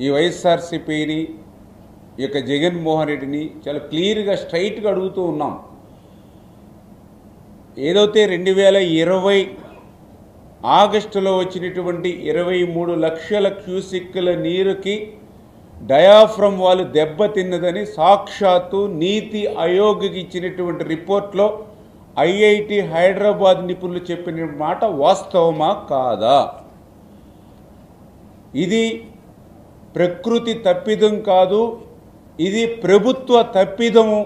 ఈ వైఎస్ఆర్సీపీని ఈ యొక్క జగన్మోహన్ రెడ్డిని చాలా క్లియర్గా స్ట్రైట్గా అడుగుతూ ఉన్నాం. ఏదైతే 2020 ఆగస్టులో వచ్చినటువంటి 23 లక్షల క్యూసిక్కుల నీరుకి డయాఫ్రమ్ వాళ్ళు దెబ్బతిన్నదని సాక్షాత్తు నీతి ఆయోగ్కి ఇచ్చినటువంటి రిపోర్ట్లో ఐఐటి హైదరాబాద్ నిపుణులు చెప్పిన మాట వాస్తవమా కాదా? ఇది ప్రకృతి తప్పిదం కాదు, ఇది ప్రభుత్వ తప్పిదము.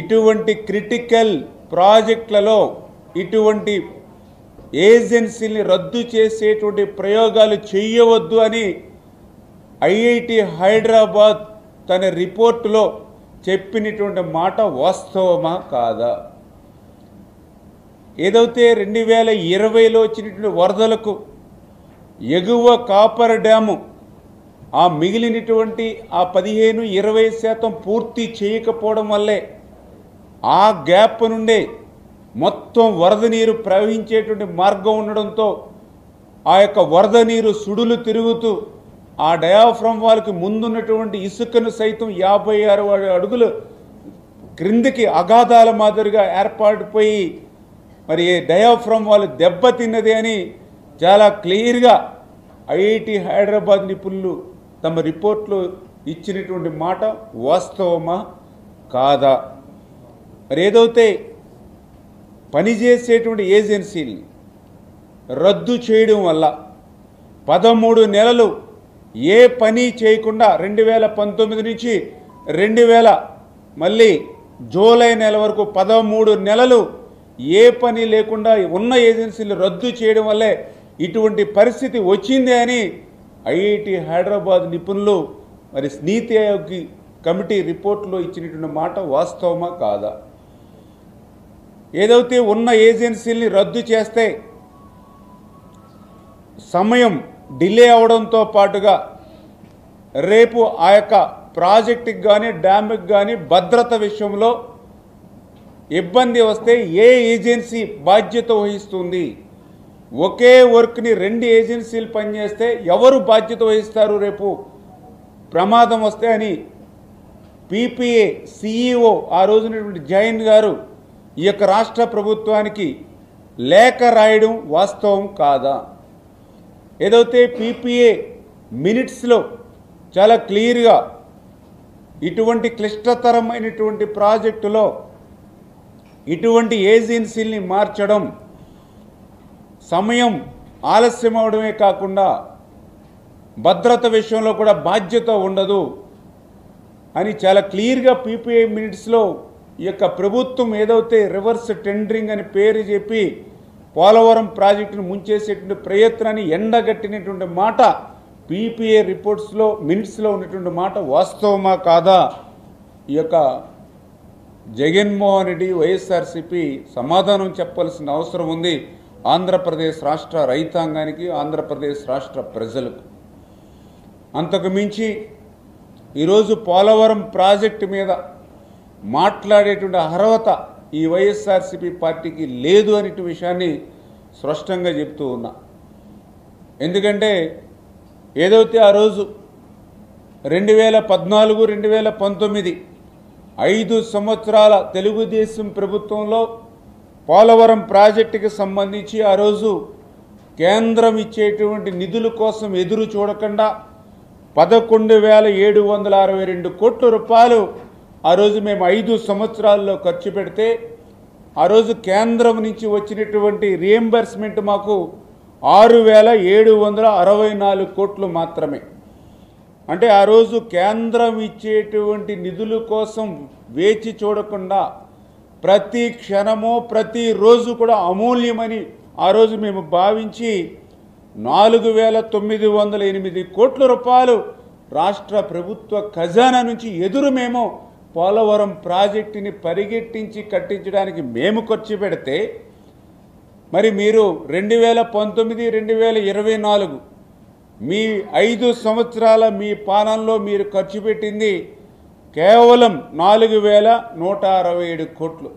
ఇటువంటి క్రిటికల్ ప్రాజెక్టులలో ఇటువంటి ఏజెన్సీని రద్దు చేసేటువంటి ప్రయోగాలు చేయవద్దు అని ఐఐటి హైదరాబాద్ తన రిపోర్టులో చెప్పినటువంటి మాట వాస్తవమా కాదా? ఏదైతే 2020లో వచ్చినటువంటి వరదలకు ఎగువ కాపర్ డ్యాము ఆ మిగిలినటువంటి ఆ 15-20% పూర్తి చేయకపోవడం వల్లే ఆ గ్యాప్ నుండే మొత్తం వరద నీరు ప్రవహించేటువంటి మార్గం ఉండడంతో ఆ యొక్క వరద నీరు సుడులు తిరుగుతూ ఆ డయాఫ్రమ్ వాల్కి ముందున్నటువంటి ఇసుకను సైతం 56 అడుగులు క్రిందికి అగాధాల మాదిరిగా ఏర్పాటుపోయి మరి డయాఫ్రమ్ వాల్ దెబ్బతిన్నది అని చాలా క్లియర్గా ఐఐటి హైదరాబాద్ నిపుణులు తమ రిపోర్ట్లో ఇచ్చినటువంటి మాట వాస్తవమా కాదా? మరి ఏదైతే పనిచేసేటువంటి ఏజెన్సీని రద్దు చేయడం వల్ల 13 నెలలు ఏ పని చేయకుండా 2019 నుంచి 2000 మళ్ళీ జూలై నెల వరకు 13 నెలలు ఏ పని లేకుండా ఉన్న ఏజెన్సీలు రద్దు చేయడం వల్లే ఇటువంటి పరిస్థితి వచ్చింది అని ఐఐటి హైదరాబాద్ నిపుణులు మరి నీతి ఆయోగ్ కమిటీ రిపోర్ట్లో ఇచ్చినటువంటి మాట వాస్తవమా కాదా? ఏదైతే ఉన్న ఏజెన్సీల్ని రద్దు చేస్తే సమయం డిలే అవడంతో పాటుగా రేపు ఆ యొక్క ప్రాజెక్టుకి కానీ డ్యామ్కి కానీ భద్రత విషయంలో ఇబ్బంది వస్తే ఏ ఏజెన్సీ బాధ్యత వహిస్తుంది? ఒకే వర్క్ని 2 ఏజెన్సీలు పనిచేస్తే ఎవరు బాధ్యత వహిస్తారు రేపు ప్రమాదం వస్తే అని పీపీఏ సిఈఓ ఆ రోజునటువంటి జైన్ గారు ఈ యొక్క రాష్ట్ర ప్రభుత్వానికి లేఖ రాయడం వాస్తవం కాదా? ఏదైతే పీపీఏ మినిట్స్లో చాలా క్లియర్గా ఇటువంటి క్లిష్టతరమైనటువంటి ప్రాజెక్టులో ఇటువంటి ఏజెన్సీల్ని మార్చడం సమయం ఆలస్యం అవడమే కాకుండా భద్రత విషయంలో కూడా బాధ్యత ఉండదు అని చాలా క్లియర్గా పీపీఐ మినిట్స్లో ఈ యొక్క ప్రభుత్వం ఏదైతే రివర్స్ టెండరింగ్ అని పేరు చెప్పి పోలవరం ప్రాజెక్టును ముంచేసేటువంటి ప్రయత్నాన్ని ఎండగట్టినటువంటి మాట పీపీఏ రిపోర్ట్స్లో మినిట్స్లో ఉన్నటువంటి మాట వాస్తవమా కాదా? ఈ యొక్క జగన్మోహన్ రెడ్డి వైఎస్ఆర్సీపీ సమాధానం చెప్పాల్సిన అవసరం ఉంది ఆంధ్రప్రదేశ్ రాష్ట్ర రైతాంగానికి, ఆంధ్రప్రదేశ్ రాష్ట్ర ప్రజలకు. అంతకు మించి ఈరోజు పోలవరం ప్రాజెక్టు మీద మాట్లాడేటువంటి అర్హత ఈ వైఎస్ఆర్సీపీ పార్టీకి లేదు అనేటువంటి విషయాన్ని స్పష్టంగా చెప్తూ ఉన్నా. ఎందుకంటే ఏదైతే ఆ రోజు 2014, 2019 5 సంవత్సరాల తెలుగుదేశం ప్రభుత్వంలో పోలవరం ప్రాజెక్టుకి సంబంధించి ఆ రోజు కేంద్రం ఇచ్చేటువంటి నిధుల కోసం ఎదురు చూడకుండా 11,762 కోట్ల రూపాయలు ఆ రోజు మేము 5 సంవత్సరాల్లో ఖర్చు పెడితే ఆ రోజు కేంద్రం నుంచి వచ్చినటువంటి రియంబర్స్మెంట్ మాకు 6,764 కోట్లు మాత్రమే. అంటే ఆ రోజు కేంద్రం ఇచ్చేటువంటి నిధుల కోసం వేచి చూడకుండా ప్రతి క్షణము ప్రతిరోజు కూడా అమూల్యమని ఆ రోజు మేము భావించి 4,908 కోట్ల రూపాయలు రాష్ట్ర ప్రభుత్వ ఖజానా నుంచి ఎదురు మేము పోలవరం ప్రాజెక్టుని పరిగెట్టించి కట్టించడానికి మేము ఖర్చు పెడితే మరి మీరు 2019, 2024 మీ 5 సంవత్సరాల మీ పాలనలో మీరు ఖర్చు పెట్టింది కేవలం 4,167 కోట్లు.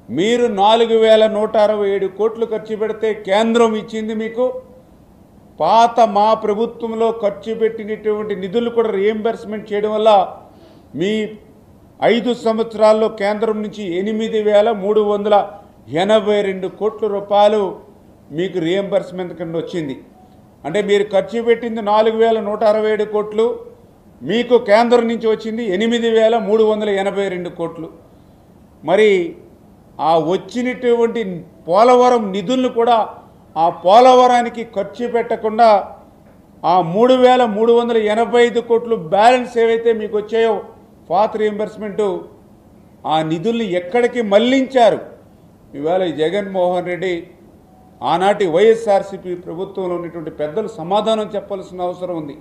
మీరు 4,167 కోట్లు ఖర్చు పెడితే కేంద్రం ఇచ్చింది మీకు పాత మా ప్రభుత్వంలో ఖర్చు పెట్టినటువంటి నిధులు కూడా రీఎంబర్స్మెంట్ చేయడం వల్ల మీ 5 సంవత్సరాల్లో కేంద్రం నుంచి 8,382 కోట్ల రూపాయలు మీకు రీఎంబర్స్మెంట్ కింద వచ్చింది. అంటే మీరు ఖర్చు పెట్టింది 4,167 కోట్లు, మీకు కేంద్రం నుంచి వచ్చింది 8,382 కోట్లు. మరి ఆ వచ్చినటువంటి పోలవరం నిధులను కూడా ఆ పోలవరానికి ఖర్చు పెట్టకుండా ఆ 3,385 కోట్లు బ్యాలెన్స్ ఏవైతే మీకు వచ్చాయో పాత రీఎంబర్స్మెంటు ఆ నిధుల్ని ఎక్కడికి మళ్లించారు? ఇవాళ జగన్మోహన్ రెడ్డి ఆనాటి వైఎస్ఆర్సీపీ ప్రభుత్వంలో ఉన్నటువంటి పెద్దలు సమాధానం చెప్పాల్సిన అవసరం ఉంది.